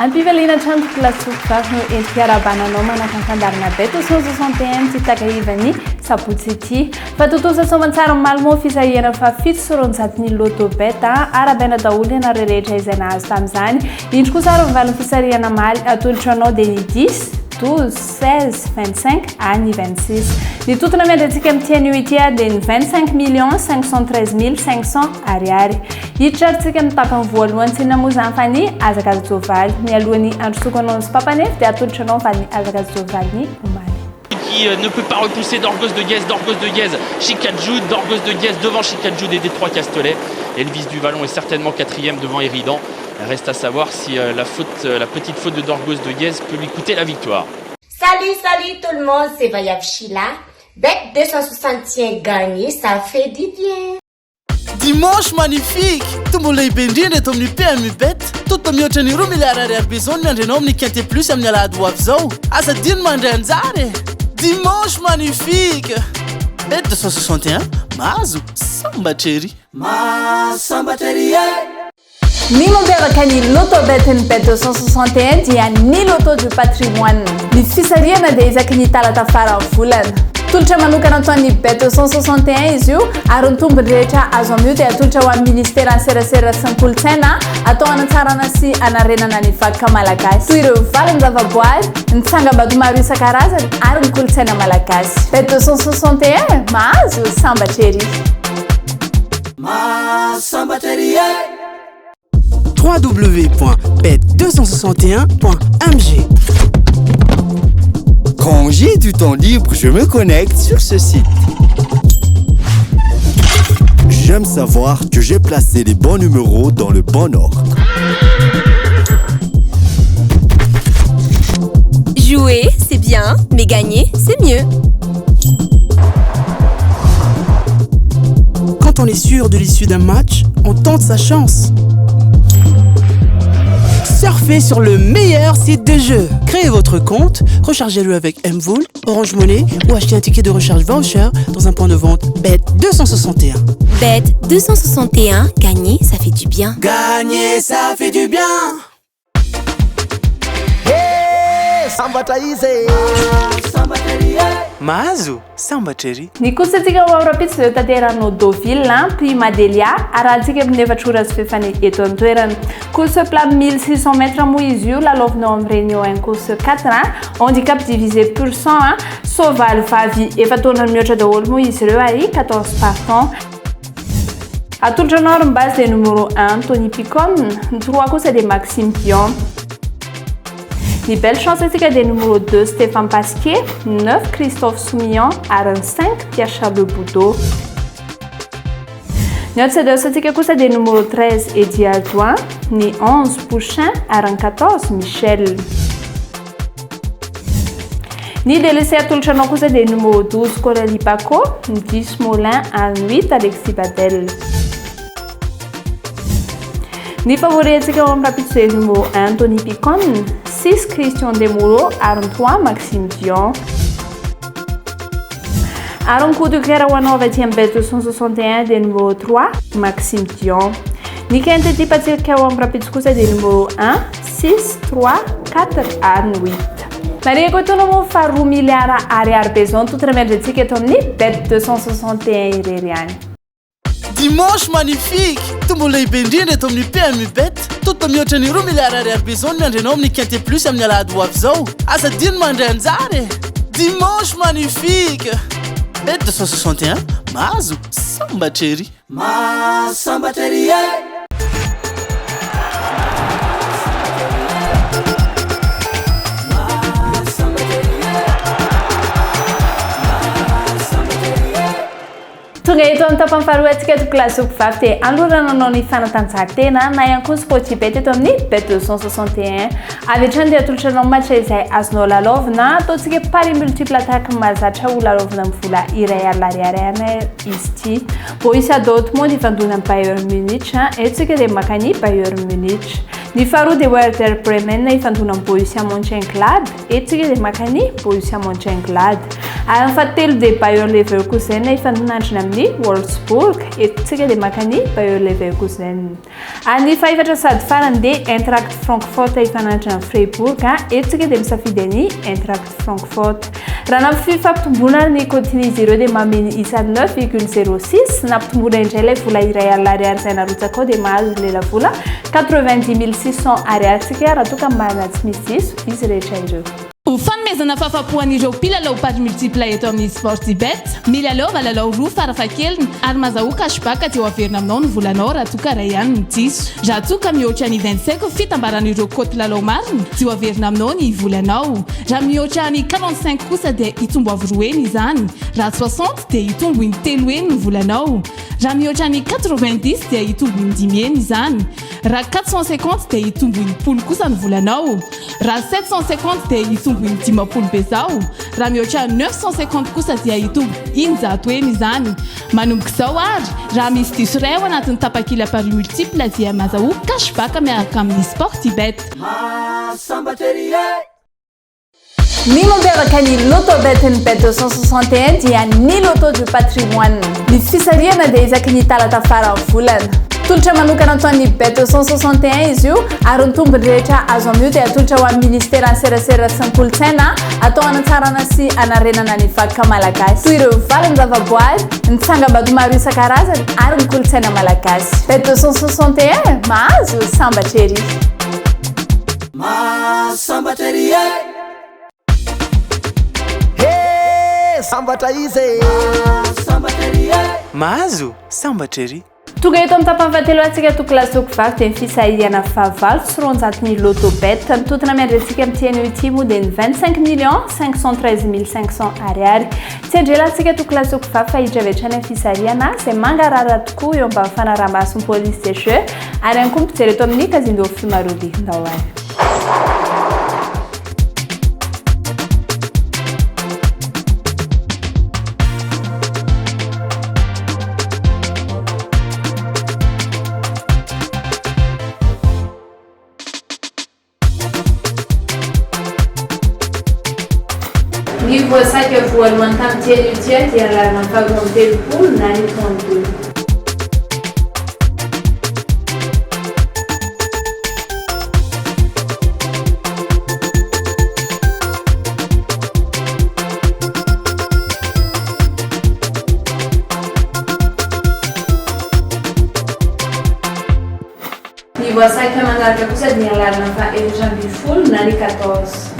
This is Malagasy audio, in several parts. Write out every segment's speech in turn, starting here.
Ampivalina trano tokolasokivavy no entiky-arabananao manaka ny fandarina bet 161 tsy takahivany sabotsy ity fa totosa somantsara malmo fisahihana fa 7 loto bet arabaina daholo ianareo rehetra izay nahazo tamin'izany indro kosa ary mivaliny fisarihana maly atolotra anao dia ny 10 12 16 25 any 26 ny totona miandratsika amin'ity anio ity dia ny 25 millions 513 500 ariary hitrarintsika amin'ny tapany voalohany tsy namoa zany fa ny azakazy jovaly ny alohany androsokanao sy papanefy dia atolotra anao fa ny azakazy jovaly ny omaly. Qui ne peut pas repousser Dorgos de Guez, Chicadjoud, Dorgos de Guez devant Chicadjoud et Détroit Castelet. Elvis Duvalon est certainement quatrième devant Éridan. Reste à savoir si la petite faute de Dorgos de Guez peut lui coûter la victoire. Salut tout le monde, c'est Vayav Sheila. Bet 261 gagné, ça fait du bien. Dimanche magnifique! Tombo lehibe indrindra eto amin'ny PMU Bet. Toto mihoatra ny 2 milliards ariary be zao ny andrenao amin'ny quinte plus amin'ny alahady ho avy zao. Asa dino mandray anjara e! Dimanche magnifique! Bet 261 mahazo sambatrery. Sambatrery Ny mampiavaka ny loto bet ny bet 261 dia ny loto du patrimoine. Ny fisarihana dia isaky ny talata farany volana. Tolotra manokana ataon'ny bet 261 izy io ary ny tombony rehetra azo amin'io dia atolotra ho amin'ny ministera serasera sy ny kolontsaina atao anatsarana sy anarenana ny vakoka malagasy toy ireo valiny zavaboary ny tsangam-bato maro isan-karazany ary ny kolontsaina malagasy. Bet 261 mahazo sambatrery. Sambatrery www.bet261.mg. Quand j'ai du temps libre, je me connecte sur ce site. J'aime savoir que j'ai placé les bons numéros dans le bon ordre. Jouer, c'est bien, mais gagner, c'est mieux. Quand on est sûr de l'issue d'un match, on tente sa chance. Surfez sur le meilleur site de jeu. Créez votre compte, rechargez-le avec Mvool, Orange Money ou achetez un ticket de recharge voucher dans un point de vente Bet 261. Bet 261, gagner, ça fait du bien. Gagner, ça fait du bien. Mahazo sambatrery. Ny kosa tsika maorapitsy ireo tanteranao Deauville puis Madelia arahantsika amin'ny efatra sy fefany eto an-toerana. Course plat 1600 mètres moa izy io lalaovinao amin'ny réunion 1 course 4 handicap divisé pour 100 soavaly vavy efa taona mihoatra daholo moa izy ireo ary 14 partants. Atolotra anao ary base des numéro 1 Tony Picon, ny 3 kosa dia Maxime Dion. Ny belle chance atsika dia numéro 2 Stéphane Pasquier, 9 Christophe Soumillon ary 5 Pierre-Charles Boudot. Ny autre atsika kosa dia numéro 13 Eddie Aldouin, ny 11 Pouchin ary 14 Michel. Ny délaissé atolotra anao kosa dia numéro 12 Coralie Paco, ny 10 Molin ary 8 Alexis Badel. Ny favori atsika ao amin'ny rapitso dia numéro 1 Tony Picon, 6 Christian Demuro ary 3 Maxime Dion. Ary ny coup de cœur ho anao avy aty amin'ny bet 261 dia numéro 3 Maxime Dion. Ny quinte type atsika ao amin'ny rapitso kosa dia numéro 1 6 3 4 ary 8. Maria kotoana moa fa 2 milliards ariary be zao totona miandratsika eto amin'ny bet 261 irery any. Dimanche magnifique! Tombo lehibe indrindra eto amin'ny PMU Bet. Toto mihoatra ny 2 milliards ariary be zao ny andrenao amin'ny quinte plus amin'ny alahady ho avy zao. Asa dino mandray anjara e! Dimanche magnifique! Bet 261 mahazo sambatrery. Sambatrery tonga eto amin'ny tapany faharoa atsika eto kilasoko vavy dia alorana anao ny fanatanjahantena na ihany koa sporty bet eto amin'ny bet 261 avy hatrany dia atolotra anao match izay azonao lalaovina ataontsika pari multiple attaque mahazatra ho lalaovina amin'ny vola iray alina ariary izy ity bo isy Dortmund ifandona amin'ny Bayern Munich etsika dia maka ny Bayern Munich Ny faharoa dia Werder Bremen ifandona amin'ny Borussia Mönchengladbach etsika dia makany Borussia Mönchengladbach. Ary ny fahatelo dia Bayer Leverkusen ifandonandrana amin'ny Wolfsburg etsika dia makany Bayer Leverkusen. Ary ny fahaefatra sady farany dia Eintracht Frankfurt ifandonandrana amin'ny Freiburg etsika dia misafidy ny Eintracht Frankfurt. Raha nampifampitomboana ny Cotinise ireo dia mameno isa 9,06 nampitombona indray ilay vola iray alina izay narotsaka ao dia mahazo lela vola 90 600 ariary raha toa ka marina tsy misy diso izy rehetra ireo. Ho fanomezana fahafapohan'ireo mpilalao page multiple eto amin'ny Sportybet, milalao valalao roa farafahakeliny ary mahazo cashback aty averina aminao ny volanao raha toa ka ray ihany ny diso. Raha toa ka mihoatra ny 25 fitambaran'ireo koty lalao marina dia averina aminao ny volanao. Raha mihoatra ny 45 kosa dia hitombo avy izany. Raha 60 dia hitombo ny 3 ny volanao. Raha mihoatra ny 90 dia hitombo ny 10 izany. Raha 450 dia hitombo ny 10 kosa ny volanao. Raha 750 dia hitombo ny 10 bezao. Raha mihoatra 950 kosa dia hitombo injato izany. Manomboka izao ary raha misy diso iray ao anatin'ny tapakila par multiple dia mahazo cashback miaraka amin'ny Sportybet. Ny mampiavaka ny Lotobet ny Bet 261 dia ny loto du patrimoine. Ny fisarihana dia isaky ny talata farany volana. Tolotra manokana ataon'ny Bet 261 izy io ary ny tombony rehetra azo amin'io dia atolotra ho amin'ny ministera ny serasera sy ny kolontsaina atao anatsarana sy anarenana ny vakoka malagasy. Toy ireo valiny zavaboary, ny tsangam-bato maro isan-karazany ary ny kolontsaina malagasy. Bet 261 mahazo sambatra ery. Sambatra ery sambatra izy sambatra ery mahazo sambatra ery. Tonga eto amin'ny tapany fahatelo antsika tokolasoko vaky dia ny fisahirana fahavalo sy roanjato ny Lotobet nitotona miandrantsika amin'ny tian'io ity moa dia ny 25 513 500 ariary. Tsy andrela antsika tokolasoko vaky fa hidravetrany amin'ny fisahirana izay mangarara tokoa eo ambany fanaraha-mason'ny police des jeux ary ihany koa mijery eto amin'ny kazindo fimarody ndao any. Ny voasaka voalohany tamin'ny tian'io tia dia lalina faharoa amby telopolo na ny 32. Ny voasaka manaraka kosa dia lalina fahaefatra amby folo na ny 14.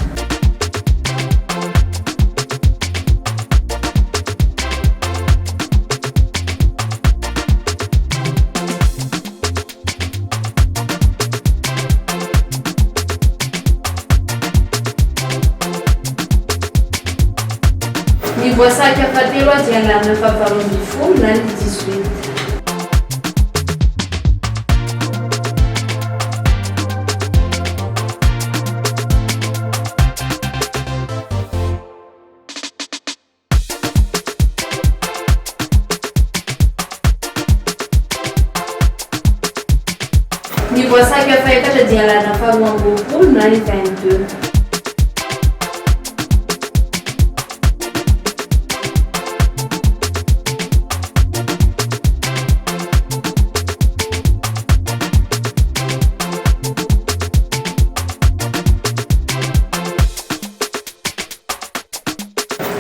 Ny voasaka fahatelo dia lalina fahavalo amby folo na ny 18. Ny voasaka fahaefatra dia lalina faharoa amby roapolo na ny 22.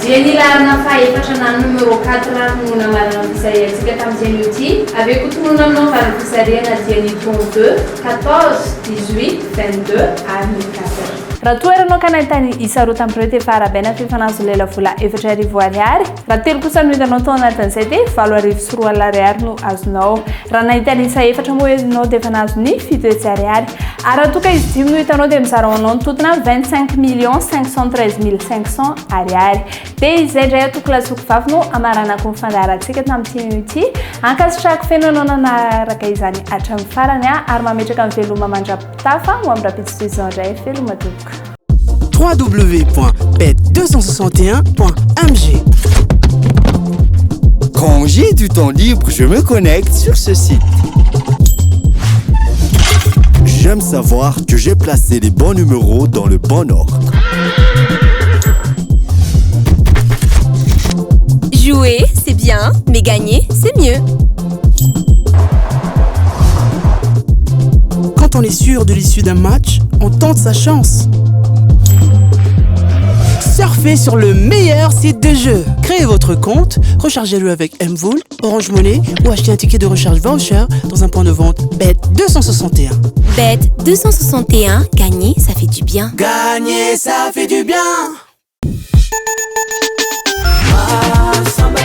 Dia ny lalina fahaefatra na numéro 4 ronoina marina fisarihantsika tamin'izany io ity avy eo koa tonoina aminao variny fisarihana dia ny 32, 14, 18, 22 ary ny 4. Raha toeranao ka nahitany isa roa tamin'ireo dia farabaina fifanazo lela vola 4,000 ariary. Raha telo kosa no hitanao tao anatin'izay dia 7,000 sy 4 ariary no azonao. Raha nahitany isa efatra moa ianao dia efa nahazo ny 7 ariary. Ary raha toa ka izy dimy no hitanao dia mizara ho anao ny totona 25 513 500 ariary. Dia izay indray atoko lasoko vavy no amaranako ny fandaharantsika tamin'ity ity. Ankasitrahako fenanao nanaraka izany hatramin'ny farany ary mametraka amin'ny veloma mandrapitafa ho amin'ny rapitsoizao indray veloma tokoka. www.bet261.mg. Quand j'ai du temps libre, je me connecte sur ce site. Je J'aime savoir que j'ai placé les bons numéros dans le bon ordre. Jouer, c'est bien, mais gagner, c'est mieux. Quand on est sûr de l'issue d'un match, on tente sa chance. Surfez sur le meilleur site de jeu. Créez votre compte, rechargez-le avec Mvoul, Orange Money ou achetez un ticket de recharge voucher dans un point de vente Bet261. Bet261, gagner, ça fait du bien. Gagner, ça fait du bien. Samba